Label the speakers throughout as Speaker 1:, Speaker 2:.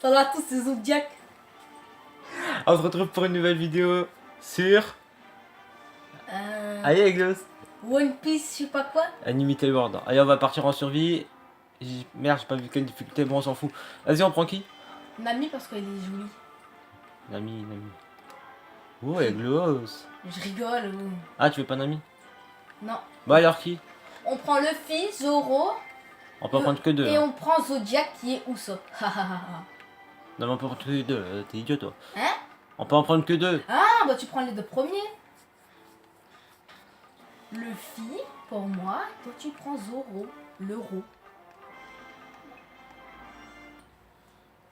Speaker 1: Salut à tous, c'est Zodiac.
Speaker 2: On se retrouve pour une nouvelle vidéo sur... Allez Eglos,
Speaker 1: One Piece, je sais pas quoi.
Speaker 2: Unlimited World. Allez, on va partir en survie. Merde, j'ai pas vu quelle difficulté, bon on s'en fout. Vas-y, on prend qui?
Speaker 1: Nami parce qu'elle est jolie.
Speaker 2: Nami. Oh Eglos.
Speaker 1: Je rigole.
Speaker 2: Ah, tu veux pas Nami?
Speaker 1: Non.
Speaker 2: Bah alors qui?
Speaker 1: On prend Luffy, Zoro.
Speaker 2: On peut en prendre que deux.
Speaker 1: Et
Speaker 2: Hein.
Speaker 1: on prend Zodiac qui est Usopp.
Speaker 2: Non mais on peut en prendre que deux, t'es idiot toi.
Speaker 1: Hein?
Speaker 2: On peut en prendre que deux.
Speaker 1: Ah, bah tu prends les deux premiers. Luffy, pour moi. Toi tu prends Zoro, l'euro.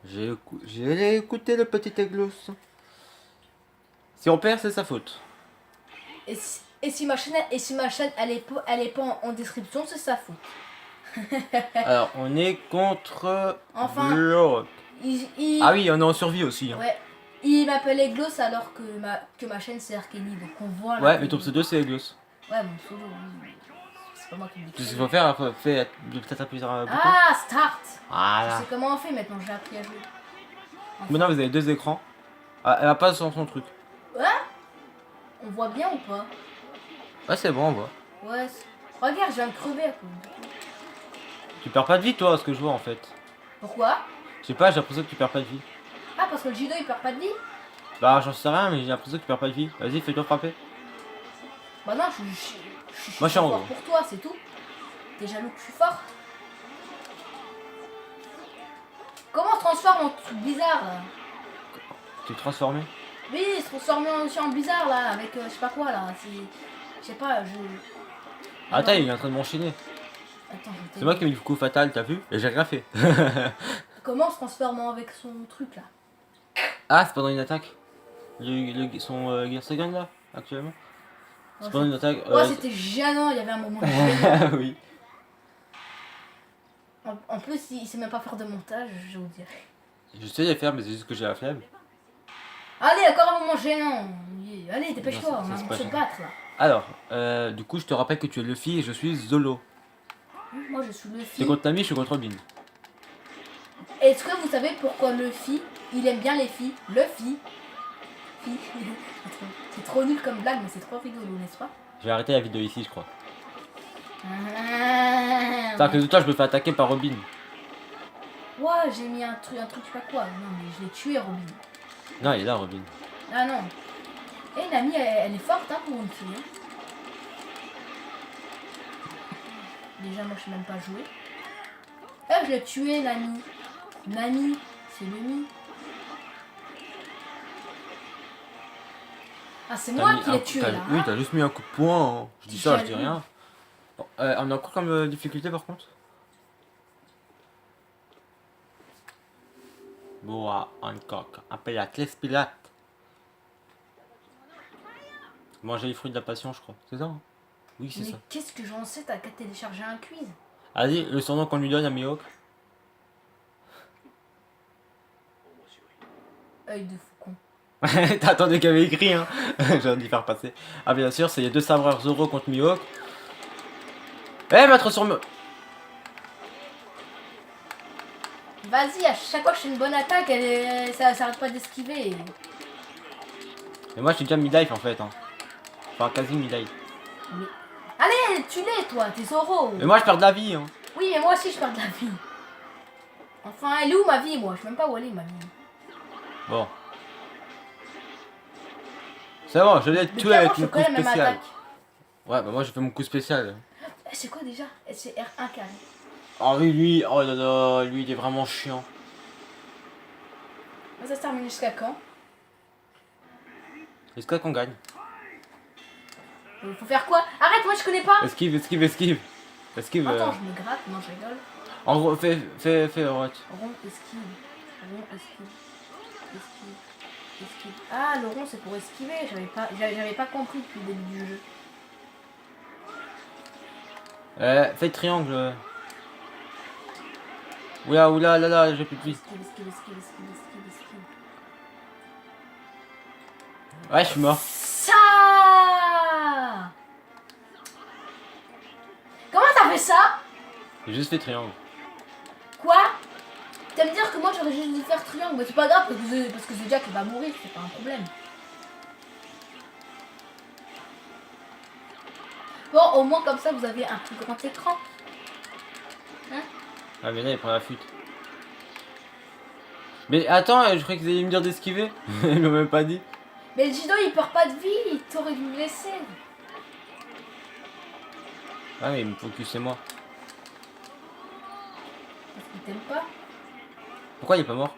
Speaker 2: J'ai écouté le petit Eglos. Si on perd, c'est sa faute.
Speaker 1: Et si ma chaîne, elle est pas en description, c'est sa faute.
Speaker 2: Alors, on est contre...
Speaker 1: Enfin,
Speaker 2: Block. Ah oui, on est en survie aussi. Hein.
Speaker 1: Ouais. Il m'appelle Eglos alors que ma chaîne c'est Arkeni, donc on voit là.
Speaker 2: Ouais, mais ton pseudo c'est Eglos.
Speaker 1: Ouais, mon pseudo, oui. C'est pas moi qui me dis.
Speaker 2: Tout ce qu'il faut faire, peut-être appuyer sur un bouton.
Speaker 1: Ah, start. Je
Speaker 2: Voilà.
Speaker 1: sais comment on fait maintenant, j'ai appris à jouer. Enfin.
Speaker 2: Maintenant, vous avez deux écrans. Ah, elle va pas sur son truc.
Speaker 1: Ouais. On voit bien ou pas?
Speaker 2: Ouais, c'est bon, on voit.
Speaker 1: Ouais. Regarde, je viens de crever à cause.
Speaker 2: Tu perds pas de vie, toi, ce que je vois en fait.
Speaker 1: Pourquoi?
Speaker 2: Je sais pas, j'ai l'impression que tu perds pas de vie.
Speaker 1: Ah, parce que le judo il perd pas de vie?
Speaker 2: Bah, j'en sais rien, mais j'ai l'impression que tu perds pas de vie. Vas-y, fais-toi frapper.
Speaker 1: Bah non, je
Speaker 2: Moi, je suis en
Speaker 1: fort
Speaker 2: haut.
Speaker 1: pour toi, c'est tout. T'es jaloux que je suis fort? Comment on se transforme en truc bizarre là?
Speaker 2: Tu es transformé.
Speaker 1: Oui, il se transforme aussi en bizarre là, avec je sais pas quoi là. Je sais pas,
Speaker 2: Attends, il est en train de m'enchaîner.
Speaker 1: Attends,
Speaker 2: C'est moi qui ai mis le coup fatal, t'as vu? Et j'ai rien fait.
Speaker 1: Comment on se transforme avec son truc là?
Speaker 2: Ah, c'est pendant une attaque. Son Gear là, actuellement. C'est pendant une attaque.
Speaker 1: Ouais, c'était gênant, il y avait un moment gênant.
Speaker 2: Oui.
Speaker 1: En plus, il sait même pas faire de montage, je vous dirais.
Speaker 2: Je sais les faire, mais c'est juste que j'ai la flemme.
Speaker 1: Allez, encore un moment gênant. Allez, dépêche-toi,
Speaker 2: Non,
Speaker 1: on
Speaker 2: c'est
Speaker 1: va
Speaker 2: pas
Speaker 1: se
Speaker 2: gênant.
Speaker 1: battre là.
Speaker 2: Alors, du coup, je te rappelle que tu es Luffy et je suis Zolo.
Speaker 1: Moi, je suis Luffy.
Speaker 2: T'es contre Nami, je suis contre Robin.
Speaker 1: Est-ce que vous savez pourquoi Luffy, il aime bien les filles? Luffy. C'est trop nul comme blague, mais c'est trop rigolo, n'est-ce pas?
Speaker 2: Je vais arrêter la vidéo ici, je crois.
Speaker 1: Ah,
Speaker 2: C'est-à-dire que de toi, je me fais attaquer par Robin.
Speaker 1: ouais, j'ai mis un truc, je sais pas quoi. Non, mais je l'ai tué, Robin.
Speaker 2: Non, il est là, Robin.
Speaker 1: Ah non. Eh, Nami, elle est forte hein, pour une fille. Hein. Déjà, moi, je sais même pas jouer. Eh, je l'ai tué, Nami. Nami, c'est Nami. Ah, c'est moi qui l'ai tué, là.
Speaker 2: Oui,
Speaker 1: Hein.
Speaker 2: t'as juste mis un coup de poing. Hein. Je dis ça, je dis
Speaker 1: Jaloux.
Speaker 2: rien. Bon, on a quoi comme difficulté par contre? Boa Hancock, appelle la Clés Pilate. Manger les fruits de la passion, je crois. C'est ça? Hein? Oui, c'est
Speaker 1: Mais
Speaker 2: ça.
Speaker 1: qu'est-ce que j'en sais? T'as qu'à télécharger un quiz.
Speaker 2: Allez, le surnom qu'on lui donne à Mihawk.
Speaker 1: Œil de faucon.
Speaker 2: T'attendais qu'il y avait écrit, hein. J'ai dû faire passer. Ah, bien sûr, c'est les deux sabreurs Zoro contre Mihawk. Eh, maître sur me.
Speaker 1: Vas-y, à chaque fois que je fais une bonne attaque, ça s'arrête pas d'esquiver.
Speaker 2: Mais moi, je suis déjà mid-life en fait. Hein. Enfin, quasi mid-life.
Speaker 1: Mais... Allez, tue-les, toi, t'es Zoro.
Speaker 2: Mais moi, je perds de la vie. Hein.
Speaker 1: Oui, mais moi aussi, je perds de la vie. Enfin, elle est où ma vie, moi? Je sais même pas où elle est, ma vie.
Speaker 2: Bon. C'est bon, je l'ai
Speaker 1: Mais
Speaker 2: tué avec
Speaker 1: je
Speaker 2: mon
Speaker 1: fais
Speaker 2: coup
Speaker 1: quand même la même
Speaker 2: spécial.
Speaker 1: attaque.
Speaker 2: Ouais, bah moi, j'ai fait mon coup spécial.
Speaker 1: Eh, c'est quoi déjà? C'est R1 carré.
Speaker 2: Oh oui, lui, oh là là, lui, il est vraiment chiant.
Speaker 1: Ça se termine jusqu'à quand?
Speaker 2: Est-ce qu'on gagne?
Speaker 1: Faut faire quoi? Arrête, moi je connais pas!
Speaker 2: Esquive, esquive, esquive. Esquive.
Speaker 1: Attends, je me gratte, non, je rigole.
Speaker 2: En gros, fais, Oroch.
Speaker 1: Rond, esquive. Rond, esquive. Esquive. Esquive. Ah, le rond c'est pour esquiver. J'avais pas compris depuis le début du jeu.
Speaker 2: Fais triangle. Oula, oula, là, là, j'ai plus de vie.
Speaker 1: Esquive, esquive, esquive, esquive, esquive, esquive.
Speaker 2: Ouais, je suis mort.
Speaker 1: Ça! Comment t'as fait ça?
Speaker 2: J'ai juste fait triangle.
Speaker 1: Quoi? vas me dire que moi j'aurais juste dû faire triangle, mais c'est pas grave parce que Zodiac il va mourir, c'est pas un problème. Bon, au moins comme ça vous avez un plus grand écran. Hein?
Speaker 2: Ah mais là il prend la fuite. Mais attends, je croyais qu'ils allaient me dire d'esquiver. Ils m'ont même pas dit.
Speaker 1: Mais le Jido il perd pas de vie, t'aurais dû me laisser.
Speaker 2: Ah mais il me focus c'est moi.
Speaker 1: Parce qu'il t'aime pas.
Speaker 2: Pourquoi il est pas mort?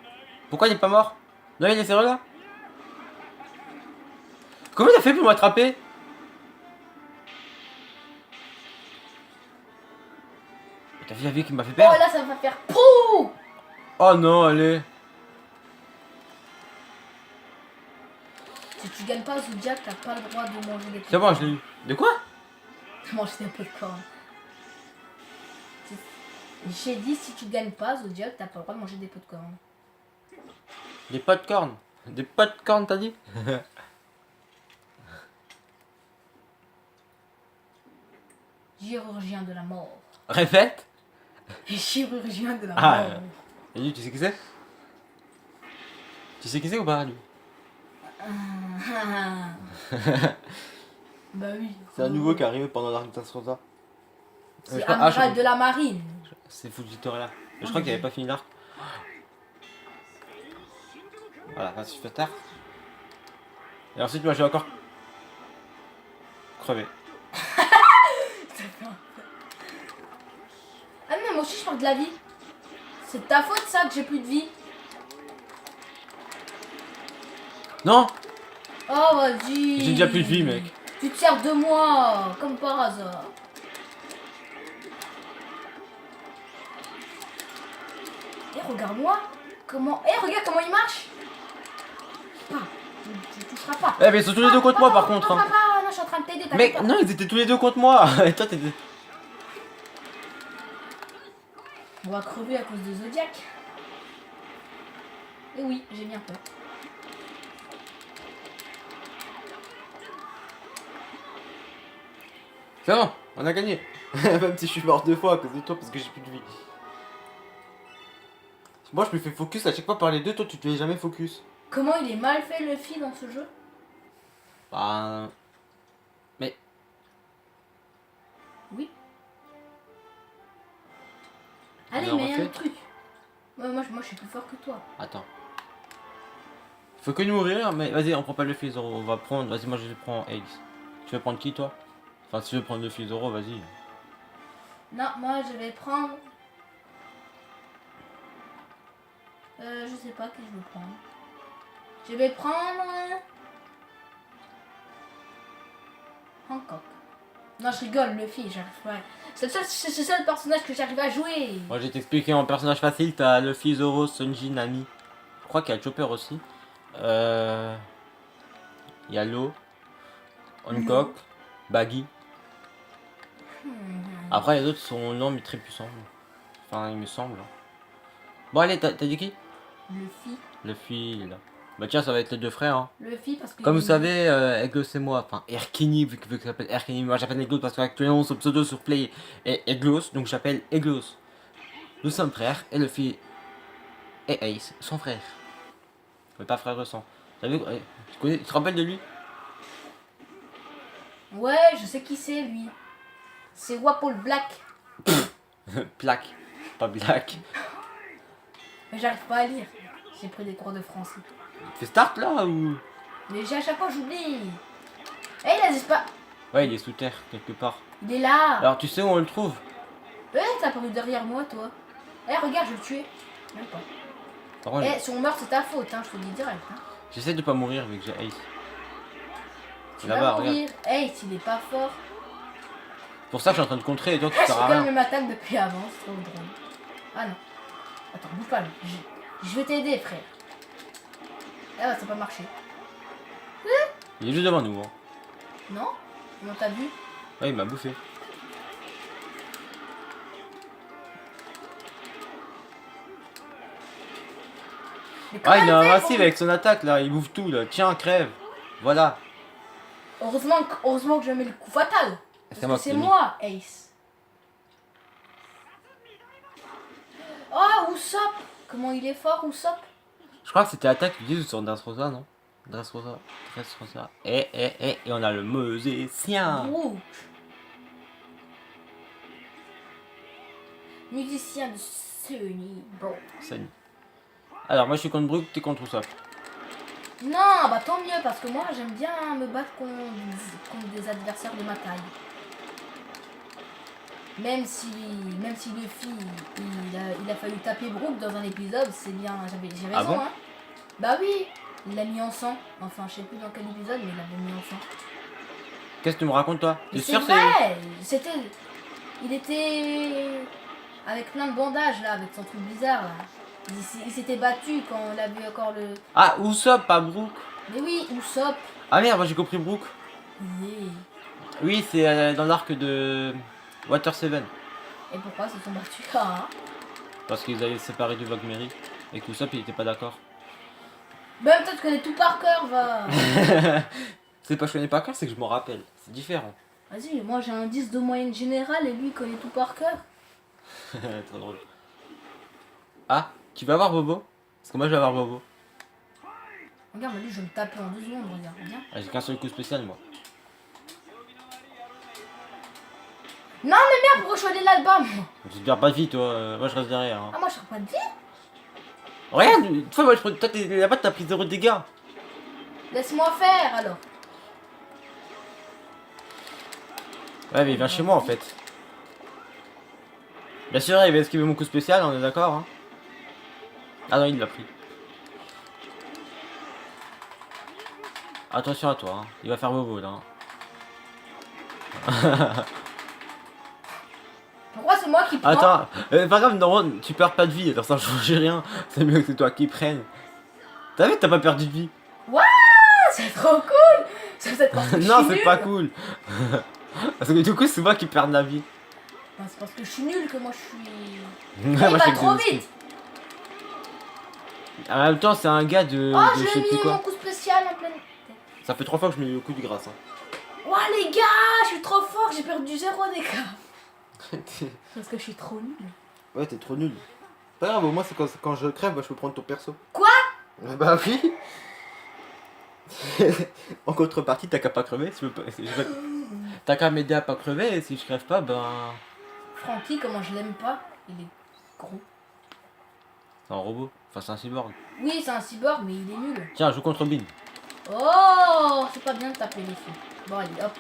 Speaker 2: Pourquoi il est pas mort? Non il est sérieux là? Comment il a fait pour m'attraper? T'as vu la vie qui m'a fait
Speaker 1: Oh
Speaker 2: perdre?
Speaker 1: là ça va faire POU.
Speaker 2: Oh non allez.
Speaker 1: Si tu gagnes pas Zodiac, t'as pas le droit de manger des
Speaker 2: C'est bon je l'ai eu. De quoi?
Speaker 1: Manger des pots de corne. J'ai dit si tu gagnes pas Zodiac, t'as pas le droit de manger des pots de corne.
Speaker 2: Des pots de corne. Des pots de corne t'as dit?
Speaker 1: Chirurgien de la mort.
Speaker 2: Répète.
Speaker 1: Chirurgien de la
Speaker 2: Ah,
Speaker 1: mort.
Speaker 2: et lui tu sais qui c'est? Tu sais qui c'est ou pas lui?
Speaker 1: Bah oui.
Speaker 2: C'est un nouveau qui est arrivé pendant l'arc d'Asrosa.
Speaker 1: C'est amiral de la marine.
Speaker 2: C'est Fujitora. Je crois qu'il avait pas fini l'arc. Voilà, vas-y, je fais tard. Et ensuite, moi, je vais encore crever.
Speaker 1: Ah mais moi aussi je perds de la vie. C'est de ta faute ça que j'ai plus de vie.
Speaker 2: Non!
Speaker 1: Oh vas-y.
Speaker 2: J'ai déjà plus de vie, mec.
Speaker 1: Tu te sers de moi, comme par hasard. Et regarde-moi. Comment. Regarde comment il marche. Ah, tu toucheras pas.
Speaker 2: Eh, mais ils sont tous les deux contre moi, par contre. Hein.
Speaker 1: Non, je suis en train de t'aider.
Speaker 2: Mec, non, ils étaient tous les deux contre moi. Et toi, t'étais.
Speaker 1: On va crever à cause de Zodiac. Et oui, j'ai bien peur.
Speaker 2: C'est bon, on a gagné. Même si je suis mort 2 fois à cause de toi parce que j'ai plus de vie. Moi, je me fais focus à chaque fois par les deux, toi, tu te fais jamais focus.
Speaker 1: Comment il est mal fait le film dans ce jeu?
Speaker 2: Bah. Mais.
Speaker 1: Oui. Allez,
Speaker 2: Alors,
Speaker 1: mais
Speaker 2: refais.
Speaker 1: un truc. Moi, je suis plus fort que toi.
Speaker 2: Attends. Faut que nous mourir, mais vas-y, on prend pas le fils Zoro. On va prendre. Vas-y, moi je prends Ace. Tu veux prendre qui, toi? Enfin, si tu veux prendre le fils Zoro, vas-y.
Speaker 1: Non, moi je vais prendre. Je sais pas qui je veux prendre. Je vais prendre. Hancock. Non, je rigole, Luffy, j'arrive pas. C'est le seul personnage que j'arrive à jouer.
Speaker 2: Moi, je vais t'expliquer en personnage facile. T'as Luffy, Zoro, Sanji, Nami. Je crois qu'il y a Chopper aussi. Il y a Law, Hancock, Baggy. Après, les autres sont lents mais très puissants. Enfin, il me semble. Bon, allez, t'as dit qui?
Speaker 1: Luffy.
Speaker 2: Luffy, il est là. Bah, tiens, ça va être les deux frères. Hein.
Speaker 1: Luffy parce que.
Speaker 2: Comme vous savez, Eglos et moi, enfin Erkini, vu qu'il s'appelle Erkini, moi j'appelle Eglos parce qu'actuellement son pseudo sur Play est Eglos, donc j'appelle Eglos. Nous sommes frères, et Luffy et Ace sont frères. Mais pas frères de sang. T'as vu, tu te rappelles de lui?
Speaker 1: Ouais, je sais qui c'est lui. C'est Wapol Black.
Speaker 2: Plaque, pas Black.
Speaker 1: Mais j'arrive pas à lire. J'ai pris des cours de français.
Speaker 2: Tu fais start là ou?
Speaker 1: Mais à chaque fois j'oublie. Eh, il a pas.
Speaker 2: Ouais, il est sous terre, quelque part.
Speaker 1: Il est là.
Speaker 2: Alors tu sais où on le trouve?
Speaker 1: T'as apparu derrière moi, toi. Regarde, je vais le tuer. Même pas.
Speaker 2: Par contre,
Speaker 1: Si on meurt, c'est ta faute, hein, je te le dis direct. Hein.
Speaker 2: j'essaie de pas mourir vu que j'ai Ace.
Speaker 1: Tu
Speaker 2: Là-bas,
Speaker 1: vas
Speaker 2: regarde.
Speaker 1: mourir. Il est pas fort.
Speaker 2: Pour ça que je suis en train de contrer et toi tu
Speaker 1: Je
Speaker 2: sers
Speaker 1: fais
Speaker 2: à
Speaker 1: quand
Speaker 2: rien.
Speaker 1: même attaque depuis avant, c'est trop drôle. Ah non. Attends, bouge pas là. Je vais t'aider, frère. Ah, ça n'a pas marché.
Speaker 2: Il est juste devant nous. Hein.
Speaker 1: Non? Comment t'as vu?
Speaker 2: Ouais, il m'a bouffé.
Speaker 1: Mais
Speaker 2: Ah, il est
Speaker 1: comment fait
Speaker 2: invincible
Speaker 1: pour-
Speaker 2: avec son attaque là, il bouffe tout là. Tiens, crève. Voilà.
Speaker 1: Heureusement que je mets le coup fatal. Parce
Speaker 2: C'est moi
Speaker 1: que
Speaker 2: qui
Speaker 1: c'est
Speaker 2: l'ai mis.
Speaker 1: moi, Ace. Oh, Usopp! comment il est fort, Usopp?
Speaker 2: Je crois que c'était attaque du 10 sur Dressrosa, non? Dressrosa. Et on a le musicien.
Speaker 1: Brook. Musicien de Sony. Bro.
Speaker 2: Salut. Alors, moi je suis contre Brook, t'es contre Usopp.
Speaker 1: Non, bah tant mieux, parce que moi j'aime bien me battre contre des adversaires de ma taille. Même si Luffy il a fallu taper Brook dans un épisode, c'est bien, j'ai raison,
Speaker 2: Ah bon?
Speaker 1: hein. Bah oui, il l'a mis en sang. Enfin, je sais plus dans quel épisode, mais il l'avait mis en sang.
Speaker 2: Qu'est-ce que tu me racontes toi?
Speaker 1: Mais
Speaker 2: T'es
Speaker 1: c'est
Speaker 2: sûr
Speaker 1: vrai, il était avec plein de bandages là, avec son truc bizarre là. Il s'était battu quand on a vu encore le...
Speaker 2: Ah, Usopp, pas Brook.
Speaker 1: Mais oui, Usopp.
Speaker 2: Ah merde, moi j'ai compris Brook.
Speaker 1: Yeah.
Speaker 2: Oui, c'est dans l'arc de Water 7.
Speaker 1: Et pourquoi ils se sont battus? Ah.
Speaker 2: Parce qu'ils avaient séparé du Vogmeri. Et qu'Usopp il était pas d'accord.
Speaker 1: Ben peut-être que je connais tout par cœur, va.
Speaker 2: C'est pas que je connais pas cœur, c'est que je m'en rappelle. C'est différent.
Speaker 1: Vas-y, moi j'ai un 10 de moyenne générale et lui il connaît tout par cœur.
Speaker 2: Trop drôle. Ah, tu vas voir Bobo? Parce que moi je vais avoir Bobo.
Speaker 1: Regarde, lui je vais me taper en 2 secondes, regarde, regarde.
Speaker 2: Ah, j'ai qu'un seul coup spécial moi.
Speaker 1: Non mais merde, pourquoi je suis allé là-bas moi?
Speaker 2: Tu te perds pas de vie toi, moi je reste derrière. Hein.
Speaker 1: Ah moi je serais pas de vie.
Speaker 2: Regarde, toi, moi, toi t'es là-bas, t'as pris 0 dégâts.
Speaker 1: Laisse-moi faire alors.
Speaker 2: Ouais, mais il vient chez moi en fait. Bien sûr, il va esquiver mon coup spécial, on est d'accord. Hein. Ah non, il l'a pris. Attention à toi, hein. Il va faire Bobo là. Hein.
Speaker 1: Pourquoi c'est moi qui prends?
Speaker 2: Attends, pas grave, non, tu perds pas de vie, alors ça change rien. C'est mieux que c'est toi qui prennes. T'as vu, t'as pas perdu de vie.
Speaker 1: Waouh, c'est trop cool. C'est peut-être parce que je
Speaker 2: Non,
Speaker 1: suis
Speaker 2: c'est
Speaker 1: nulle.
Speaker 2: pas cool. Parce que du coup, c'est moi qui perds de la vie.
Speaker 1: Non, c'est parce que je suis nulle que moi je suis...
Speaker 2: Ouais,
Speaker 1: Il
Speaker 2: moi, je
Speaker 1: va
Speaker 2: fais que
Speaker 1: trop
Speaker 2: des esquives.
Speaker 1: vite.
Speaker 2: En même temps, c'est un gars de.
Speaker 1: Oh,
Speaker 2: de
Speaker 1: je
Speaker 2: je sais
Speaker 1: lui ai
Speaker 2: plus
Speaker 1: mis mon
Speaker 2: quoi.
Speaker 1: coup spécial en pleine...
Speaker 2: Ça fait 3 fois que je mets le coup de grâce. Hein.
Speaker 1: Ouah les gars, je suis trop fort, j'ai perdu 0 dégâts. Parce que je suis trop nulle.
Speaker 2: Ouais, t'es trop nul. Pas grave, au moins, c'est quand je crève, bah, je peux prendre ton perso.
Speaker 1: Quoi?
Speaker 2: Bah oui. En contrepartie, t'as qu'à pas crever. Si je veux pas- si je veux- T'as qu'à m'aider à pas crever, et si je crève pas, ben.
Speaker 1: Francky, comment je l'aime pas? Il est gros.
Speaker 2: C'est un robot. Enfin, c'est un cyborg.
Speaker 1: Oui, c'est un cyborg, mais il est nul.
Speaker 2: Tiens, joue contre Bin.
Speaker 1: Oh, c'est pas bien de taper les filles. Bon, allez, hop.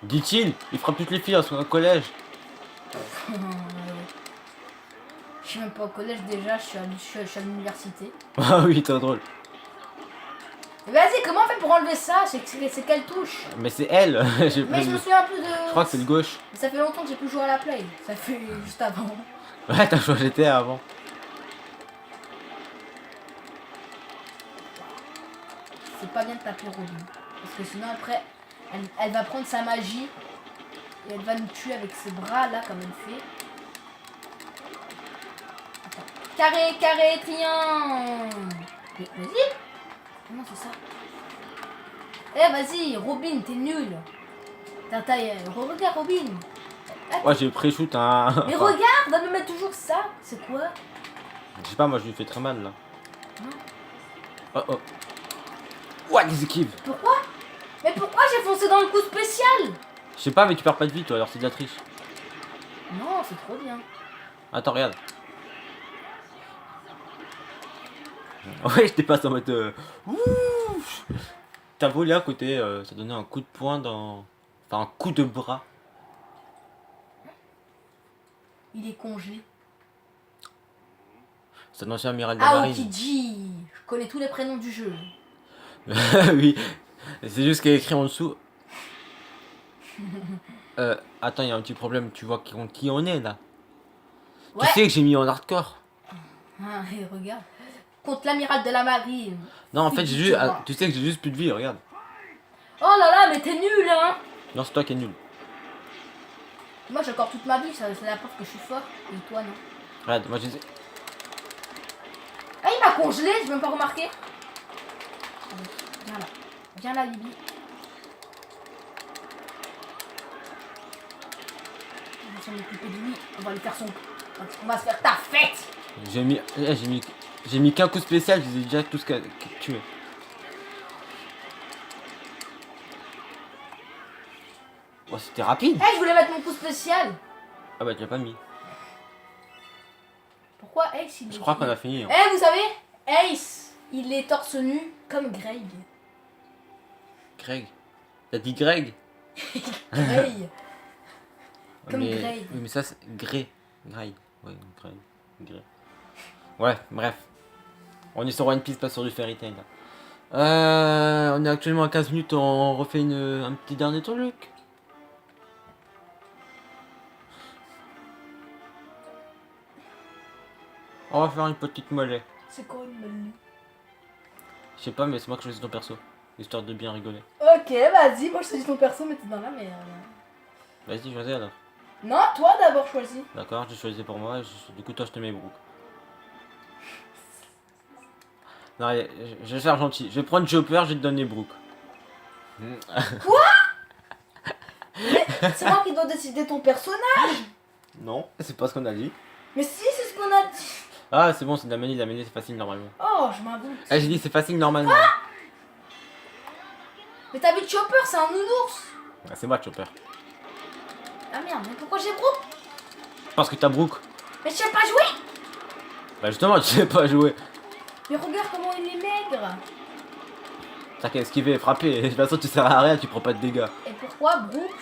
Speaker 2: Dit-il, il frappe toutes les filles à son collège.
Speaker 1: Je suis même pas au collège déjà, je suis à l'université.
Speaker 2: Ah oui, c'est drôle.
Speaker 1: Vas-y, comment on fait pour enlever ça? C'est quelle touche?
Speaker 2: Mais c'est elle. J'ai
Speaker 1: Mais
Speaker 2: plus-
Speaker 1: je me souviens plus de...
Speaker 2: Je crois que c'est le gauche.
Speaker 1: Ça fait longtemps que j'ai plus joué à la play. Ça fait juste avant.
Speaker 2: Ouais, t'as joué à GTA avant.
Speaker 1: C'est pas bien de taper Robin. Parce que sinon après, elle va prendre sa magie. Et elle va nous tuer avec ses bras là, comme elle fait. Attends. Carré, carré, triangle. Mais vas-y. Comment c'est ça? Eh vas-y, Robin, t'es nul. Regarde Robin.
Speaker 2: Ouais, j'ai pré-shoot un.
Speaker 1: Mais
Speaker 2: Enfin,
Speaker 1: regarde, on me met toujours ça. C'est quoi?
Speaker 2: je sais pas, moi je lui fais très mal là.
Speaker 1: Non.
Speaker 2: Oh oh. Ouais, des esquives.
Speaker 1: Pourquoi? Mais pourquoi j'ai foncé dans le coup spécial?
Speaker 2: Je sais pas, mais tu perds pas de vie toi, alors c'est de la triche.
Speaker 1: Non, c'est trop bien.
Speaker 2: Attends, regarde. Ouais, je dépasse en mode. Ouh. T'as volé à côté, ça donnait un coup de poing dans. Enfin, un coup de bras.
Speaker 1: Il est congelé.
Speaker 2: C'est un ancien amiral de la marine.
Speaker 1: Aokiji. Je connais tous les prénoms du jeu.
Speaker 2: Oui, c'est juste qu'il y a écrit en dessous. Attends, il y a un petit problème, tu vois qui on est là.
Speaker 1: Ouais.
Speaker 2: Tu sais que j'ai mis en hardcore.
Speaker 1: Ah, et regarde. Contre l'amiral de la marine.
Speaker 2: Non, en fait, j'ai juste.
Speaker 1: Tu vois.
Speaker 2: Tu sais que j'ai juste plus de vie, regarde.
Speaker 1: Oh là là, mais t'es nul, hein.
Speaker 2: Non, c'est toi qui es nul.
Speaker 1: Moi, j'ai encore toute ma vie. C'est la preuve que je suis fort. Et toi, non.
Speaker 2: Regarde, moi j'ai.
Speaker 1: Ah, il m'a congelé. Je même pas remarqué. Allez, viens là. Viens là, Bibi. On va s'en occuper de lui. On va lui faire son... On va se faire ta fête.
Speaker 2: J'ai mis. J'ai mis. J'ai mis qu'un coup spécial, je les ai déjà tous tués. Oh, c'était rapide.
Speaker 1: Eh, je voulais mettre mon coup spécial.
Speaker 2: Ah bah tu l'as pas mis.
Speaker 1: Pourquoi Ace il
Speaker 2: Je
Speaker 1: est...
Speaker 2: crois qu'on a fini. Hein.
Speaker 1: Eh, vous savez, Ace, il est torse nu comme Greg.
Speaker 2: Greg. T'as dit Greg?
Speaker 1: Grey. Comme
Speaker 2: mais...
Speaker 1: Grey.
Speaker 2: Oui, mais ça c'est Grey. Grey. Ouais, Grey. Grey. Ouais, bref. On est sur One Piece, pas sur du Fairy Tail. On est actuellement à 15 minutes, on refait un petit dernier truc. On va faire une petite mollet.
Speaker 1: C'est quoi une mollet?
Speaker 2: Je sais pas, mais c'est moi qui choisis ton perso. Histoire de bien rigoler.
Speaker 1: Ok, vas-y, moi je choisis ton perso, mais t'es dans la merde.
Speaker 2: Vas-y, choisis alors.
Speaker 1: Non, toi d'abord choisis.
Speaker 2: D'accord, je choisis pour moi, du coup toi je te mets Brooke. Non, allez, je vais faire gentil. Je vais prendre Chopper, je vais te donner Brooke.
Speaker 1: Quoi? Mais c'est moi qui dois décider ton personnage.
Speaker 2: Non, c'est pas ce qu'on a dit.
Speaker 1: Mais si, c'est ce qu'on a dit.
Speaker 2: Ah, c'est bon, c'est de la manie c'est facile normalement.
Speaker 1: Oh, je m'avoue.
Speaker 2: Ah, j'ai dit c'est facile normalement.
Speaker 1: Mais t'as vu Chopper, c'est un nounours.
Speaker 2: Ah, c'est moi Chopper.
Speaker 1: Ah merde, mais pourquoi j'ai Brooke?
Speaker 2: Parce que t'as Brooke.
Speaker 1: Mais je sais pas jouer.
Speaker 2: Bah justement, tu sais pas jouer.
Speaker 1: Mais regarde comment il est maigre.
Speaker 2: T'as qu'à esquiver et frapper. De toute façon, tu sers à rien, tu prends pas de dégâts.
Speaker 1: Et pourquoi Brooke?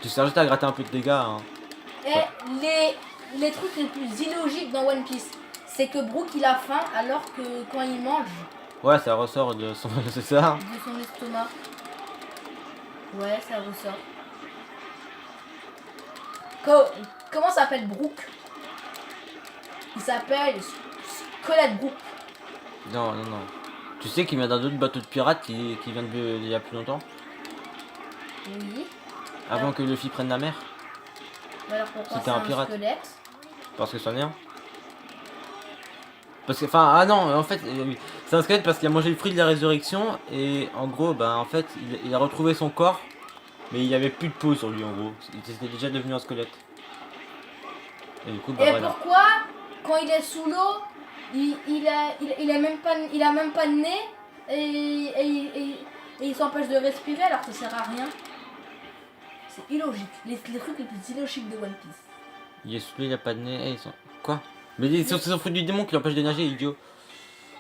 Speaker 2: Tu sers juste à gratter un peu de dégâts. Hein.
Speaker 1: Et les trucs les plus illogiques dans One Piece, c'est que Brooke il a faim alors que quand il mange
Speaker 2: Ouais, ça ressort de son. C'est ça.
Speaker 1: de son estomac. Ouais, ça ressort. Comment s'appelle Brooke? Il s'appelle Squelette Brooke.
Speaker 2: Non, non, non. Tu sais qu'il vient d'un autre bateau de pirates qui vient il y a plus longtemps.
Speaker 1: Oui.
Speaker 2: Avant que Luffy prenne la mer.
Speaker 1: Mais alors pourquoi
Speaker 2: C'était
Speaker 1: c'est
Speaker 2: un pirate.
Speaker 1: squelette?
Speaker 2: Parce que c'en est un. Parce que, enfin, ah non, en fait, c'est un squelette parce qu'il a mangé le fruit de la résurrection et en gros, bah en fait, il a retrouvé son corps, mais il y avait plus de peau sur lui en gros. Il était déjà devenu un squelette. Et du coup, bah
Speaker 1: Et
Speaker 2: voilà.
Speaker 1: pourquoi quand il est sous l'eau, il a même pas de nez et il s'empêche de respirer alors que ça sert à rien. C'est illogique. Les trucs les plus illogiques de One Piece.
Speaker 2: Il est sous l'eau, il a pas de nez. Eh, ils sont... Quoi? Mais c'est son fruit du démon qui l'empêche de nager, idiot.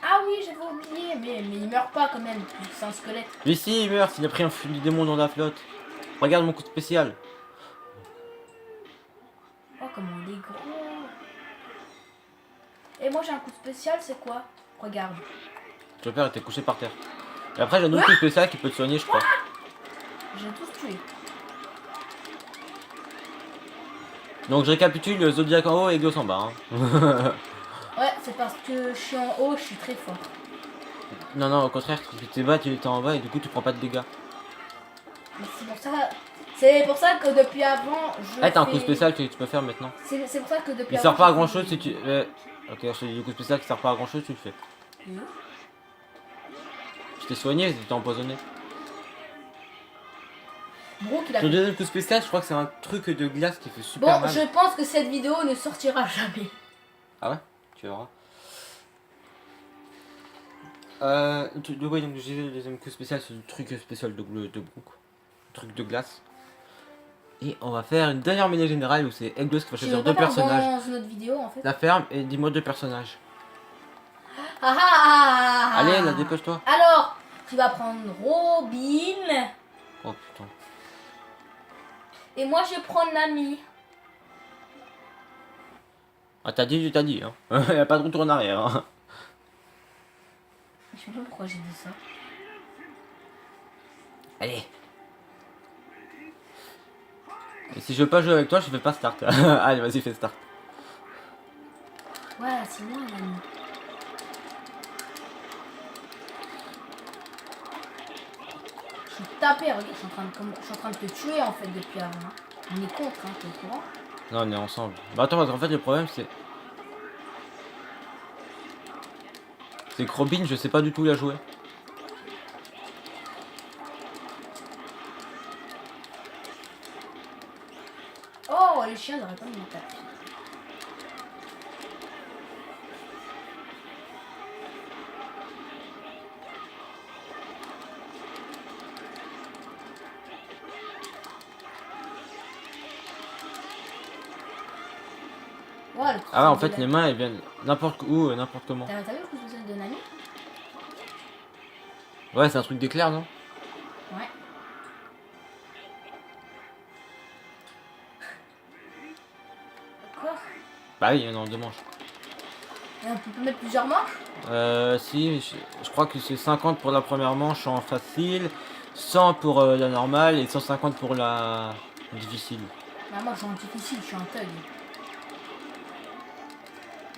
Speaker 1: Ah oui, j'avais oublié, mais il meurt pas quand même, c'est un squelette.
Speaker 2: Mais si, il meurt s'il a pris un fruit du démon dans la flotte. Regarde mon coup spécial.
Speaker 1: Oh, comment il est gros. Et moi j'ai un coup spécial, c'est quoi? Regarde.
Speaker 2: Chopper était couché par terre. Et après, j'ai un autre coup spécial qui peut te soigner, je crois.
Speaker 1: J'ai tous tué.
Speaker 2: Donc je récapitule, Zodiac en haut et Ghost en bas. Hein.
Speaker 1: Ouais, c'est parce que je suis en haut, je suis très fort.
Speaker 2: Non, non, au contraire, parce que t'es bas, tu es en bas et du coup tu prends pas de dégâts.
Speaker 1: Mais c'est pour ça que depuis avant, je
Speaker 2: Ah, t'as un coup spécial que tu peux faire maintenant.
Speaker 1: C'est pour ça que depuis
Speaker 2: Il
Speaker 1: avant,
Speaker 2: sert pas à
Speaker 1: je
Speaker 2: grand
Speaker 1: fais
Speaker 2: chose si tu. Ok, je te dis le coup spécial qui sert pas à grand chose, tu le fais. Je t'ai soigné, t'étais empoisonné.
Speaker 1: Brooke, il a
Speaker 2: Ton deuxième coup spécial, je crois que c'est un truc de glace qui fait super
Speaker 1: Bon,
Speaker 2: mal.
Speaker 1: je pense que cette vidéo ne sortira jamais.
Speaker 2: Ah ouais? Tu verras. Ouais, donc j'ai le deuxième coup spécial, c'est le truc spécial de Brooke. Truc de glace. Et on va faire une dernière mêlée générale où c'est Eglos qui va
Speaker 1: Je
Speaker 2: choisir
Speaker 1: veux
Speaker 2: deux
Speaker 1: pas faire
Speaker 2: personnages.
Speaker 1: dans une autre vidéo en fait.
Speaker 2: La ferme et dis-moi deux personnages.
Speaker 1: Ah, ah, ah, ah.
Speaker 2: Allez, là, dépêche-toi.
Speaker 1: Alors, tu vas prendre Robin.
Speaker 2: Oh putain.
Speaker 1: Et moi, je vais prendre Nami.
Speaker 2: Ah, t'as dit, hein. Y'a pas de retour en arrière. Hein.
Speaker 1: Je sais pas pourquoi j'ai dit ça.
Speaker 2: Allez. Et si je veux pas jouer avec toi, je fais pas start. Allez, vas-y, fais start.
Speaker 1: Ouais, c'est moi, Nami. Je suis tapé, regarde, je suis en train de te tuer en fait depuis avant. Hein. On est contre, hein, t'es au courant?
Speaker 2: Non, on est ensemble. Bah attends, parce qu'en fait, le problème, c'est... C'est que Robin, je sais pas du tout la jouer.
Speaker 1: Oh, les chiens, ils auraient pas dû me taper. Ouais, le coup
Speaker 2: Ah ouais, en
Speaker 1: spécial
Speaker 2: fait,
Speaker 1: de
Speaker 2: les mains, elles viennent n'importe où, n'importe comment.
Speaker 1: T'as vu le coup spécial de Nami?
Speaker 2: Ouais, c'est un truc d'éclair, non?
Speaker 1: Ouais. Quoi?
Speaker 2: Bah oui, non, deux manches.
Speaker 1: Et on peut mettre plusieurs manches?
Speaker 2: Si, je crois que c'est 50 pour la première manche en facile, 100 pour la normale et 150 pour la difficile.
Speaker 1: Bah moi je suis en difficile, je suis un thug.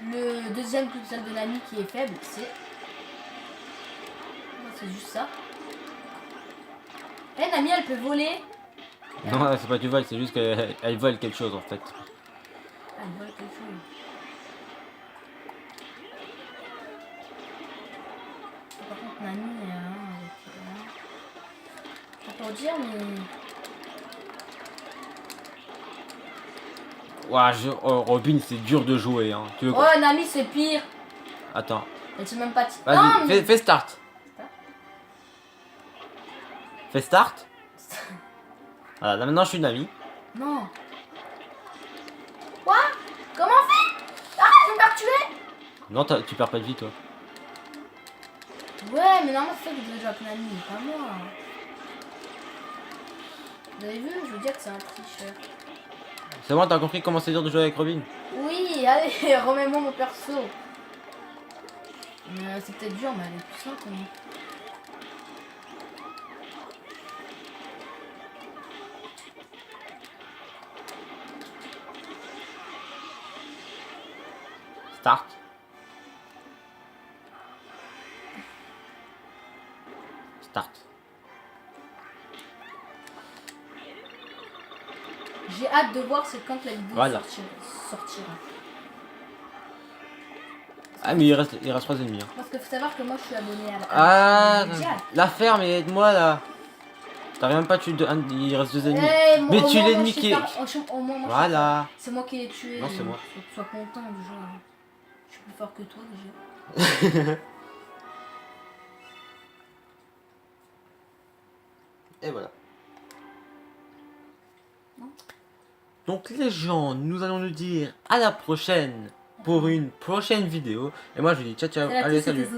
Speaker 1: Le deuxième coup spécial de Nami qui est faible, c'est... C'est juste ça. Eh Nami elle peut voler.
Speaker 2: Non, c'est pas du vol, c'est juste qu'elle elle vole quelque chose en fait.
Speaker 1: Elle vole quelque chose. Par contre Nami, c'est pour dire mais...
Speaker 2: Ouah, oh, Robin, c'est dur de jouer, hein. Tu veux quoi?
Speaker 1: Oh Nami c'est pire.
Speaker 2: Attends.
Speaker 1: Elle sait même pas... Non
Speaker 2: Vas-y,
Speaker 1: mais...
Speaker 2: fais start. Fais start. Voilà, là maintenant je suis Nami.
Speaker 1: Non. Quoi? Comment on fait? Ah, je vais me faire tuer.
Speaker 2: Non, tu perds pas de vie toi.
Speaker 1: Ouais, mais normalement c'est ça que je joue avec Nami, pas moi. Vous avez vu? Je veux dire que c'est un tricheur.
Speaker 2: C'est bon, t'as compris comment c'est dur de jouer avec Robin?
Speaker 1: Oui, allez, remets-moi mon perso. C'est peut-être dur, mais elle est plus simple.
Speaker 2: Start. Start.
Speaker 1: J'ai hâte de voir c'est quand la vidéo
Speaker 2: Voilà.
Speaker 1: sortira.
Speaker 2: Ah mais il reste 3 ennemis. Hein.
Speaker 1: Parce qu'il faut savoir que moi je suis abonné à la
Speaker 2: Ah,
Speaker 1: mondiale.
Speaker 2: la ferme, aide-moi là. T'arrives même pas à tuer il reste 2 ennemis.
Speaker 1: Hey,
Speaker 2: Mais
Speaker 1: au
Speaker 2: tu
Speaker 1: moins, moi,
Speaker 2: l'ennemi
Speaker 1: je sais
Speaker 2: qui est...
Speaker 1: faire- au moins, moi, je sais
Speaker 2: Voilà.
Speaker 1: faire. C'est moi qui l'ai tué.
Speaker 2: Non, c'est moi.
Speaker 1: Faut que tu sois content déjà. Je suis plus fort que toi déjà.
Speaker 2: Et voilà.
Speaker 1: Non.
Speaker 2: Donc les gens, nous allons nous dire à la prochaine pour une prochaine vidéo. Et moi je vous dis ciao ciao.
Speaker 1: Elle a
Speaker 2: Allez
Speaker 1: tous
Speaker 2: salut.
Speaker 1: été